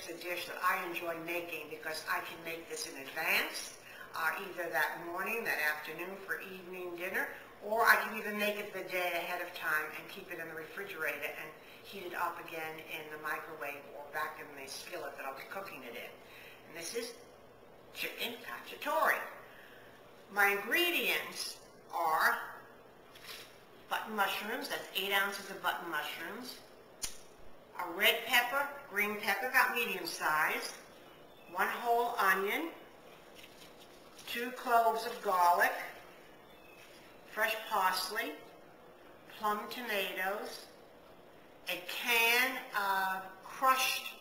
is a dish that I enjoy making because I can make this in advance, either that morning, that afternoon for evening dinner, or I can even make it the day ahead of time and keep it in the refrigerator and heat it up again in the microwave or back in the skillet that I'll be cooking it in. And this is chicken cacciatore. My ingredients are button mushrooms, that's 8 ounces of button mushrooms, a red pepper, green pepper, about medium size, 1 whole onion, 2 cloves of garlic, fresh parsley, plum tomatoes, a can of crushed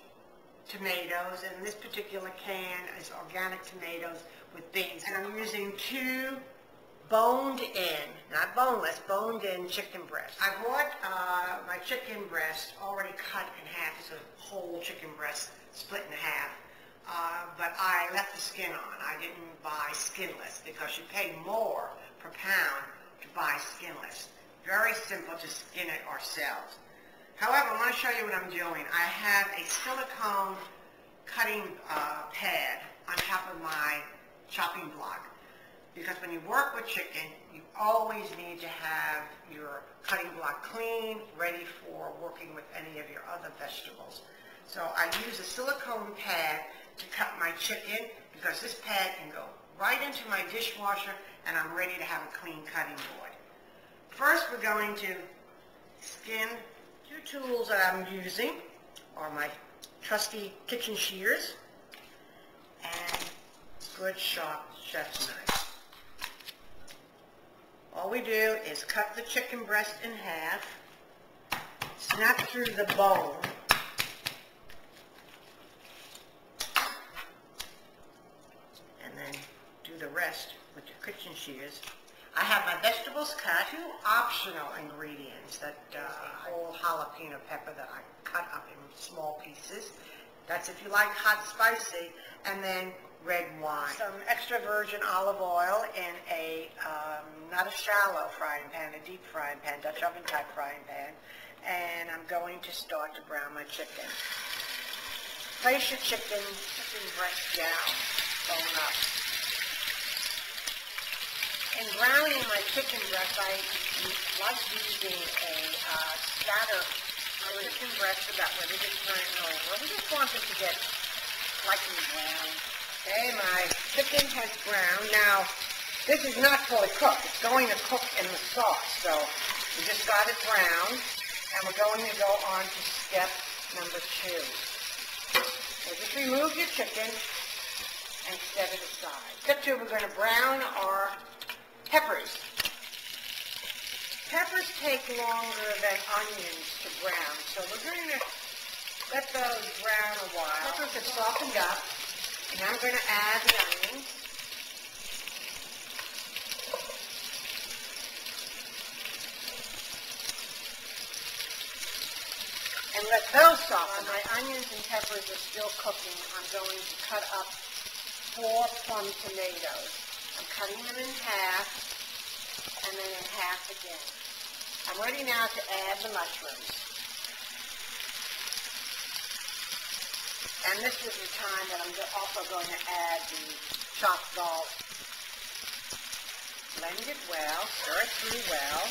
tomatoes, and this particular can is organic tomatoes with beans. And I'm using 2 boned in, not boneless, boned in chicken breast. I bought my chicken breast already cut in half. It's a whole chicken breast split in half. But I left the skin on. I didn't buy skinless because you pay more per pound to buy skinless. Very simple to skin it ourselves. However, I want to show you what I'm doing. I have a silicone cutting pad on top of my chopping block. Because when you work with chicken, you always need to have your cutting block clean, ready for working with any of your other vegetables. So I use a silicone pad to cut my chicken because this pad can go right into my dishwasher and I'm ready to have a clean cutting board. First we're going to skin. 2 tools that I'm using are my trusty kitchen shears and good sharp chef's knife. All we do is cut the chicken breast in half, snap through the bone, and then do the rest with your kitchen shears. I have my vegetables cut. 2 optional ingredients, that whole jalapeno pepper that I cut up in small pieces. That's if you like hot spicy, and then red wine. Some extra virgin olive oil in a, not a shallow frying pan, a deep frying pan, Dutch oven type frying pan. And I'm going to start to brown my chicken. Place your chicken breast down, bone up. In browning my chicken breast, I like using a scatter on the chicken breast so that when we just turn it over, we just want it to get lightly brown. Okay, my chicken has browned. Now, this is not fully cooked. It's going to cook in the sauce. So we just got it brown, and we're going to go on to step number 2. So just remove your chicken and set it aside. Step 2, we're going to brown our peppers. Peppers take longer than onions to brown, so we're going to let those brown a while. Peppers have softened up. And now I'm going to add the onions. And let those soften. While my onions and peppers are still cooking, I'm going to cut up 4 plum tomatoes. I'm cutting them in half and then in half again. I'm ready now to add the mushrooms. And this is the time that I'm also going to add the chopped garlic. Blend it well, stir it through well.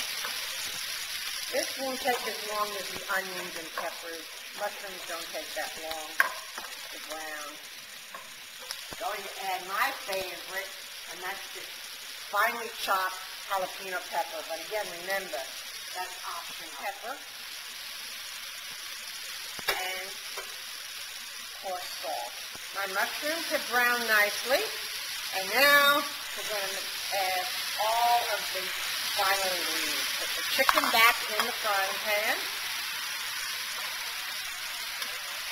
This won't take as long as the onions and peppers. Mushrooms don't take that long to brown. Going to add my favorite, and that's just finely chopped jalapeno pepper. But again, remember, that's optional. Pepper. And coarse salt. My mushrooms have browned nicely, and now we're going to add all of the final ingredients. Put the chicken back in the frying pan.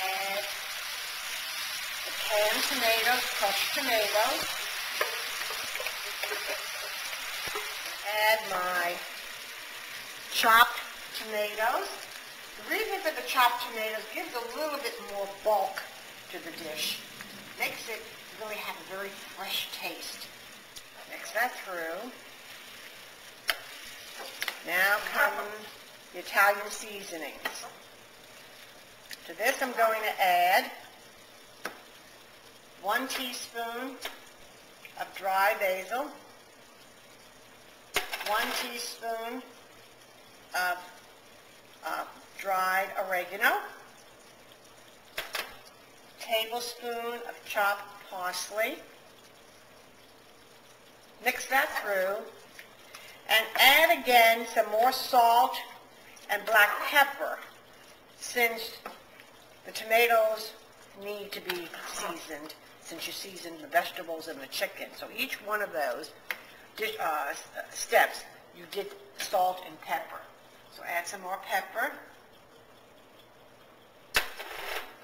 Add the canned tomatoes, crushed tomatoes. Add my chopped tomatoes. The reason for the chopped tomatoes gives a little bit more bulk to the dish. Makes it really have a very fresh taste. Mix that through. Now come the Italian seasonings. To this I'm going to add 1 teaspoon of dry basil, 1 teaspoon of dried oregano, tablespoon of chopped parsley. Mix that through and add again some more salt and black pepper, since the tomatoes need to be seasoned, since you seasoned the vegetables and the chicken. So each one of those steps, you did salt and pepper. So add some more pepper,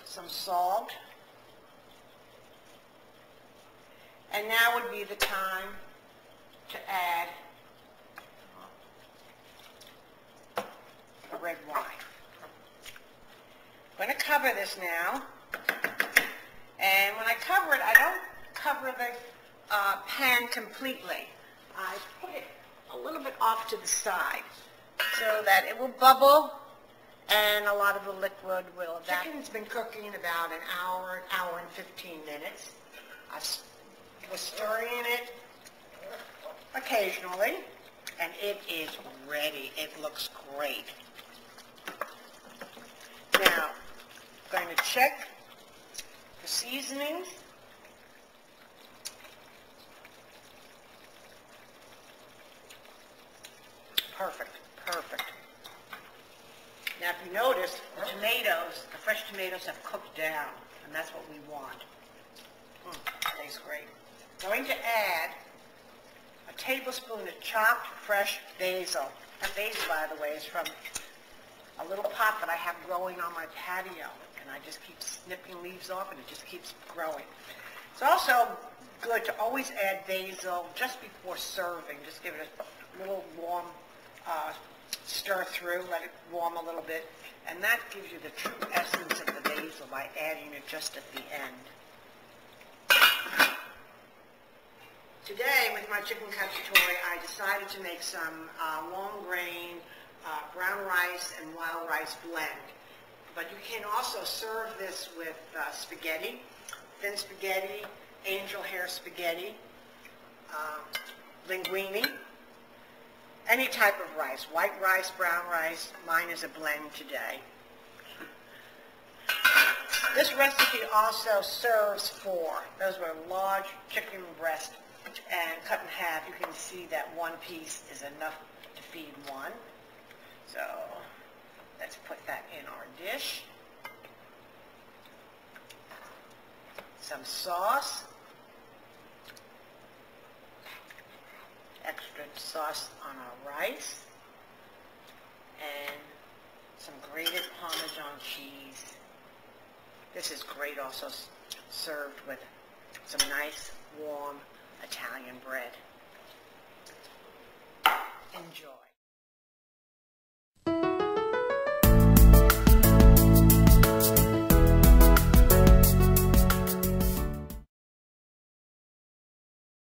some salt, and now would be the time to add the red wine. I'm going to cover this now, and when I cover it, I don't cover the pan completely. I put it a little bit off to the side so that it will bubble and a lot of the liquid will evaporate. Chicken's been cooking about an hour and 15 minutes. I was stirring it occasionally, and it is ready. It looks great. Now, I'm going to check the seasonings. Perfect, perfect. Now, if you notice, the tomatoes, the fresh tomatoes have cooked down, and that's what we want. Tastes great. Going to add a tablespoon of chopped fresh basil. That basil, by the way, is from a little pot that I have growing on my patio, and I just keep snipping leaves off, and it just keeps growing. It's also good to always add basil just before serving. Just give it a little warm stir through, let it warm a little bit, and that gives you the true essence of the basil by adding it just at the end. Today, with my chicken cacciatore, I decided to make some long grain brown rice and wild rice blend. But you can also serve this with spaghetti, thin spaghetti, angel hair spaghetti, linguine, any type of rice, white rice, brown rice. Mine is a blend today. This recipe also serves 4. Those were large chicken breasts and cut in half. You can see that one piece is enough to feed one. So let's put that in our dish. Some sauce. Extra sauce on our rice. And some grated Parmesan cheese. This is great also served with some nice warm Italian bread. Enjoy.